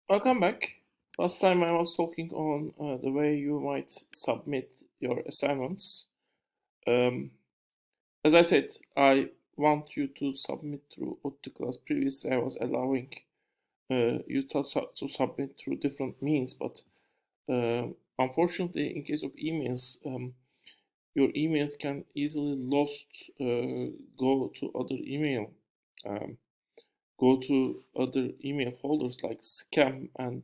Welcome back. Last time I was talking on the way you might submit your assignments. Um, as I said, I want you to submit through class. Previously, I was allowing you to submit through different means, but unfortunately, in case of emails, your emails can easily lost, go to other email, um, go to other email folders like scam and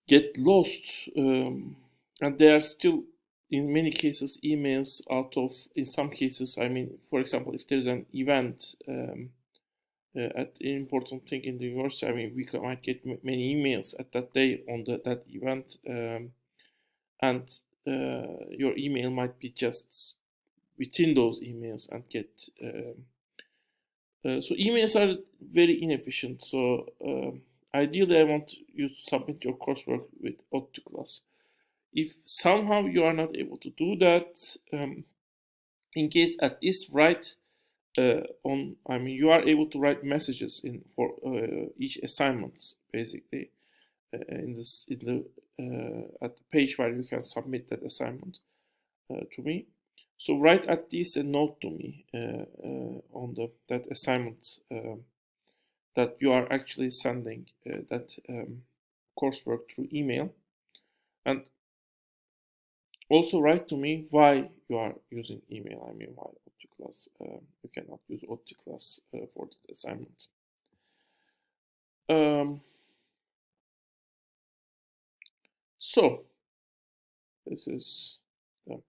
get lost, and they are still in many cases emails out of, in some cases, I mean, for example, if there's an event, at an important thing in the university, I mean, might get many emails at that day on that event, and your email might be just within those emails and get so emails are very inefficient. So ideally, I want you to submit your coursework with class. If somehow you are not able to do that, in case at least write on. I mean, you are able to write messages in for each assignment, basically, in this in the at the page where you can submit that assignment to me. So write at least a note to me on that assignment that you are actually sending that coursework through email, and also write to me why you are using email. I mean, why OptiClass you cannot use OptiClass for the assignment. Um, so this is the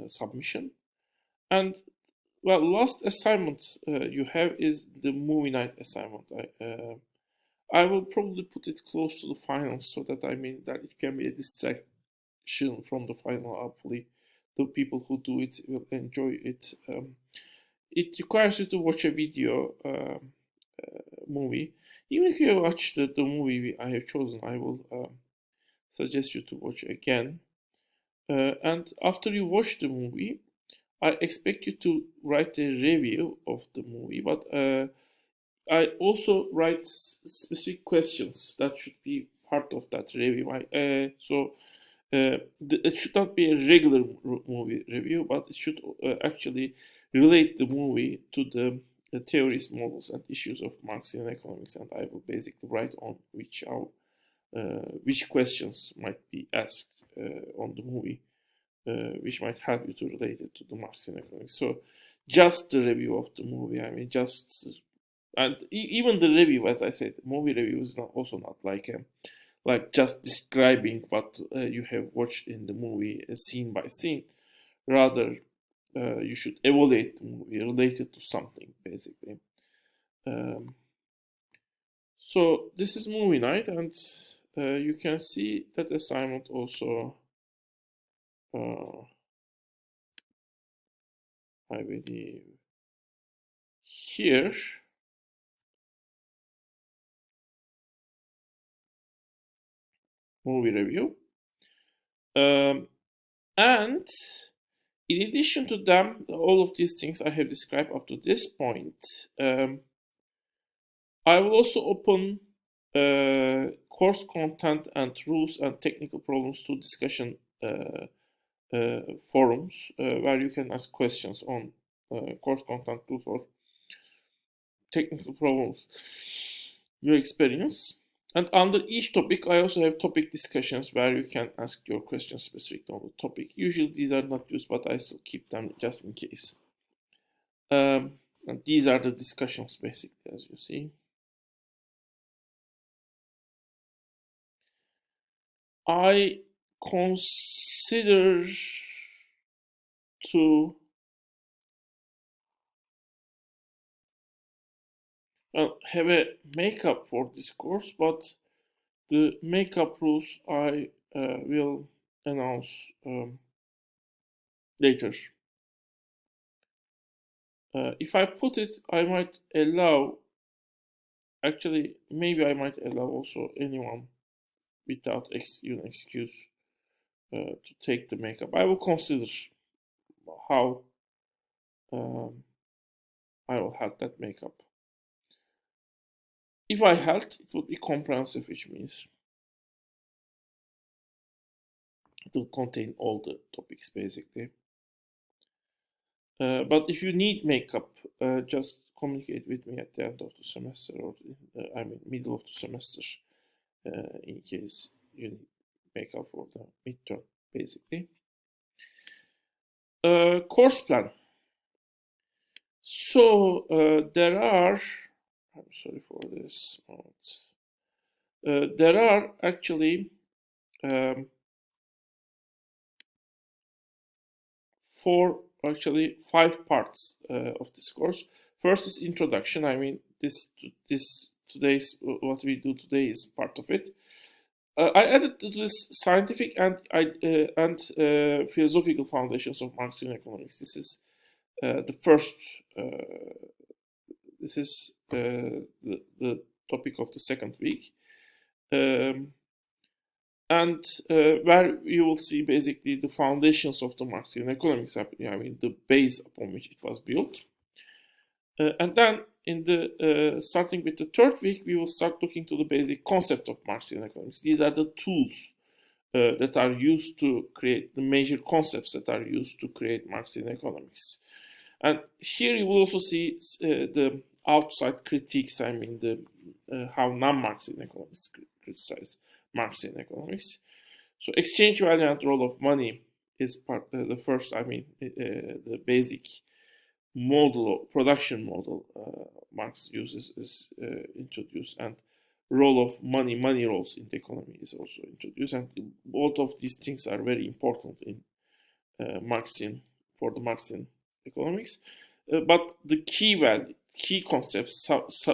submission, and well, last assignment you have is the movie night assignment. I will probably put it close to the finals so that I mean that it can be a distraction from the final. Hopefully, the people who do it will enjoy it. It requires you to watch a video movie. Even if you watch the movie I have chosen, I will suggest you to watch again. And after you watch the movie, I expect you to write a review of the movie, but I also write specific questions that should be part of that review. It should not be a regular movie review, but it should actually relate the movie to the theories, models, and issues of Marxian economics, and I will basically write on which questions might be asked on the movie, which might help you to relate it to the Marxian economics. So, just the review of the movie. I mean, just and even the review, as I said, movie review is not also not like just describing what you have watched in the movie scene by scene. Rather, you should evaluate the movie related to something, basically. Um, so this is movie night, and you can see that assignment also. I believe here. Movie review. And in addition to them, all of these things I have described up to this point, I will also open course content and rules and technical problems to discussion forums where you can ask questions on course content, rules, or technical problems you experience. And under each topic, I also have topic discussions where you can ask your questions specific on the topic. Usually these are not used, but I still keep them just in case. And these are the discussions basically, as you see. I consider to have a makeup for this course, but the makeup rules I will announce later. If I put it, I might allow, actually, maybe I might allow also anyone without even excuse to take the makeup. I will consider how I will have that makeup. If I held, it would be comprehensive, which means it will contain all the topics basically. But if you need makeup, just communicate with me at the end of the semester, or middle of the semester, in case you need makeup for the midterm, basically. Course plan. So there are. I'm sorry for this moment. There are actually um, five parts of this course. First is introduction. I mean, this today's what we do today is part of it. I added to this scientific and philosophical foundations of Marxian economics. This is the first. This is the topic of the second week. And where you will see basically the foundations of the Marxian economics, I mean the base upon which it was built. And then in the starting with the third week, we will start looking to the basic concept of Marxian economics. These are the tools that are used to create the major concepts that are used to create Marxian economics. And here you will also see the outside critiques, I mean the how non-Marxian economists criticize Marxian economics. So exchange value and role of money is part the first, the basic model, production model Marx uses is introduced, and role of money roles in the economy is also introduced, and both of these things are very important in Marxian for the Marxian economics. But the key concepts,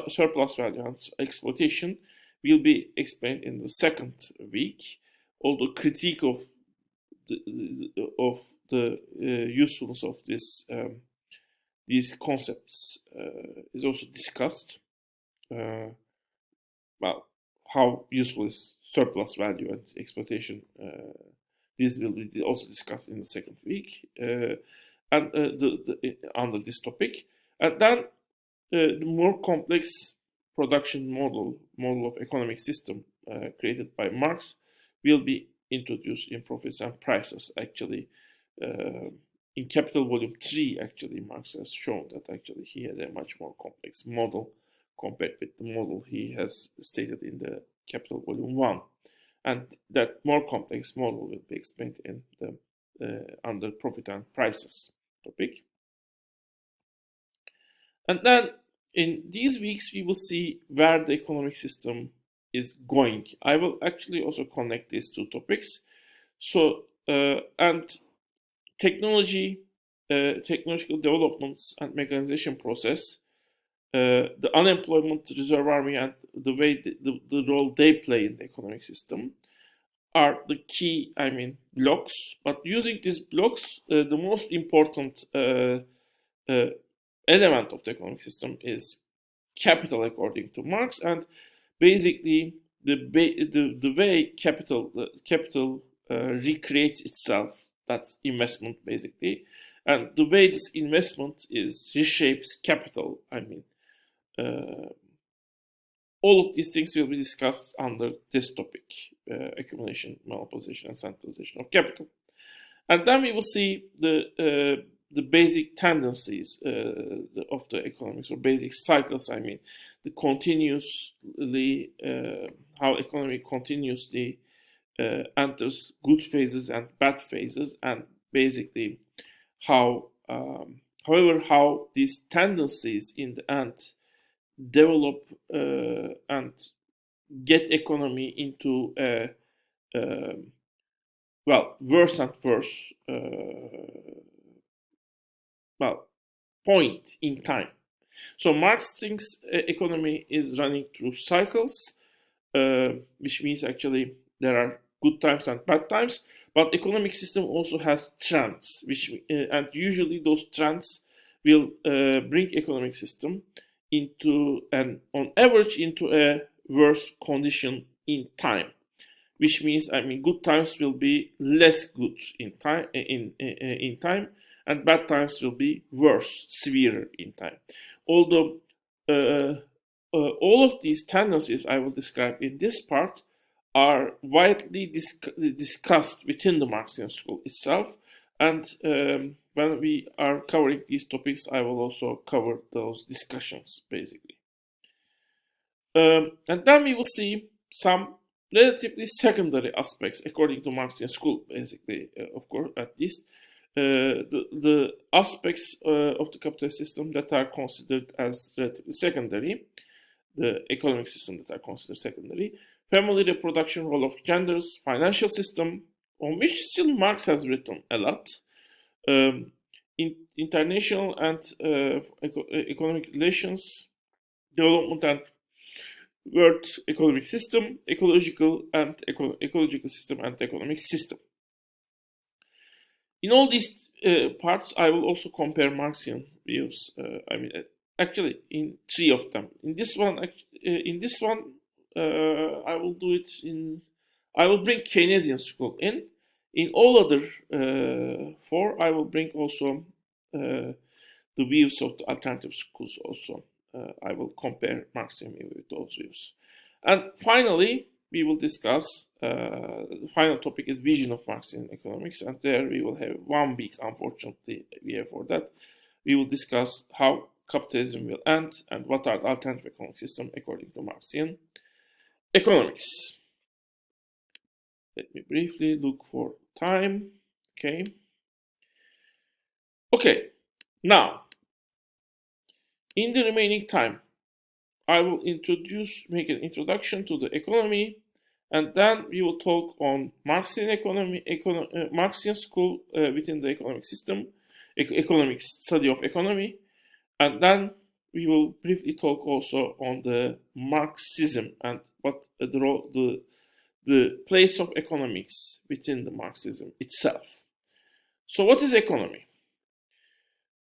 surplus value and exploitation, will be explained in the second week. Although critique of the usefulness of these concepts is also discussed. Well, how useful is surplus value and exploitation? This will be also discussed in the second week, and under this topic. And then the more complex production model of economic system created by Marx will be introduced in Profits and Prices. Actually, in Capital Volume 3, actually, Marx has shown that actually he had a much more complex model compared with the model he has stated in the Capital Volume 1. And that more complex model will be explained in the under Profit and Prices topic. And then in these weeks, we will see where the economic system is going. I will actually also connect these two topics. So, and technological developments and mechanization process, the unemployment reserve army, and the way the role they play in the economic system are the key, blocks. But using these blocks, the most important element of the economic system is capital, according to Marx, and basically the way capital recreates itself. That's investment, basically, and the way this investment reshapes capital. All of these things will be discussed under this topic: accumulation, monopolization, and centralization of capital. And then we will see the basic tendencies of the economics, or basic cycles. The continuously how economy continuously enters good phases and bad phases, and basically how, however, how these tendencies in the end develop and get economy into a worse and worse point in time. So Marx thinks economy is running through cycles, which means actually there are good times and bad times, but economic system also has trends, and usually those trends will bring economic system into on average into a worse condition in time, which means good times will be less good in time and bad times will be worse, severer in time. Although all of these tendencies I will describe in this part are widely discussed within the Marxian school itself. And when we are covering these topics, I will also cover those discussions, basically. And then we will see some relatively secondary aspects, according to Marxian school, basically, of course, at least, the aspects of the capitalist system that are considered as relatively secondary, the economic system that are considered secondary, family reproduction, role of genders, financial system, on which still Marx has written a lot, international and economic relations, development and world economic system, ecological system and economic system. In all these parts, I will also compare Marxian views. Actually, in three of them. In this one, I will do it in. I will bring Keynesian school in. In all other four, I will bring also the views of the alternative schools. Also, I will compare Marxian view with those views. And finally, we will discuss, the final topic is vision of Marxian economics, and there we will have 1 week, unfortunately, we have for that. We will discuss how capitalism will end and what are the alternative economic system according to Marxian economics. Let me briefly look for time. Okay, now, in the remaining time, I will make an introduction to the economy, and then we will talk on Marxian economy, Marxian school within the economic system, economic study of economy, and then we will briefly talk also on the Marxism and what the place of economics within the Marxism itself. So, what is economy?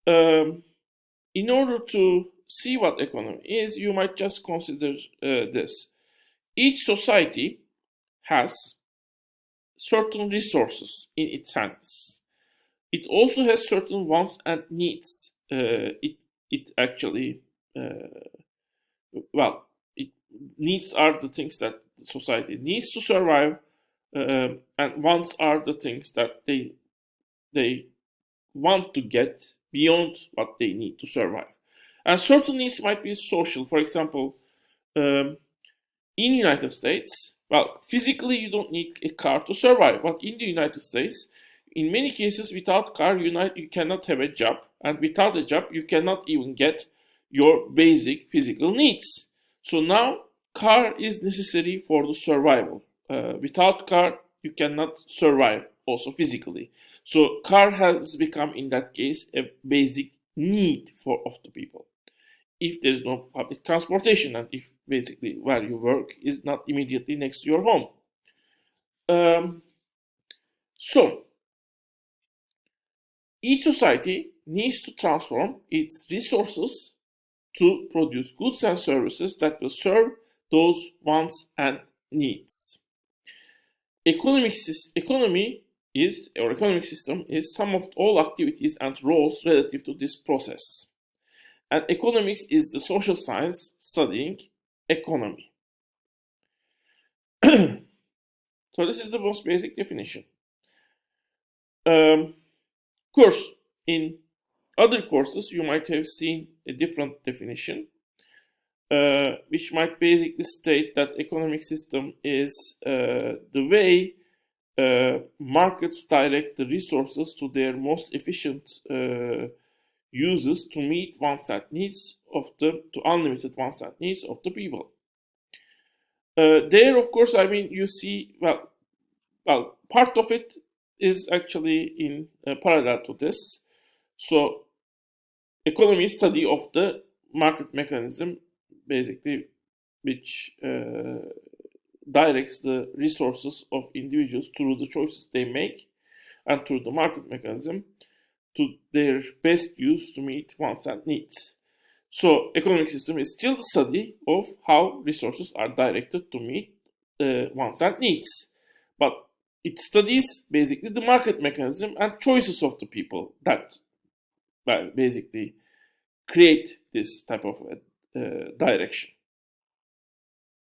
In order to see what economy is, you might just consider this. Each society has certain resources in its hands. It also has certain wants and needs. Needs are the things that the society needs to survive, and wants are the things that they want to get beyond what they need to survive. And certain needs might be social. For example, in United States, well, physically you don't need a car to survive. But in the United States, in many cases, without car, you cannot have a job. And without a job, you cannot even get your basic physical needs. So now, car is necessary for the survival. Without car, you cannot survive also physically. So car has become, in that case, a basic need of the people. If there is no public transportation and if basically where you work is not immediately next to your home. So, each society needs to transform its resources to produce goods and services that will serve those wants and needs. Economic system is sum of all activities and roles relative to this process. And economics is the social science studying economy. So this is the most basic definition. Of course, in other courses, you might have seen a different definition, which might basically state that economic system is the way markets direct the resources to their most efficient uses to meet wants and needs to unlimited wants and needs of the people. There, of course, you see, well, part of it is actually in parallel to this. So, economy is study of the market mechanism, basically, which directs the resources of individuals through the choices they make and through the market mechanism to their best use to meet wants and needs. So, economic system is still the study of how resources are directed to meet wants and needs. But it studies basically the market mechanism and choices of the people that basically create this type of direction.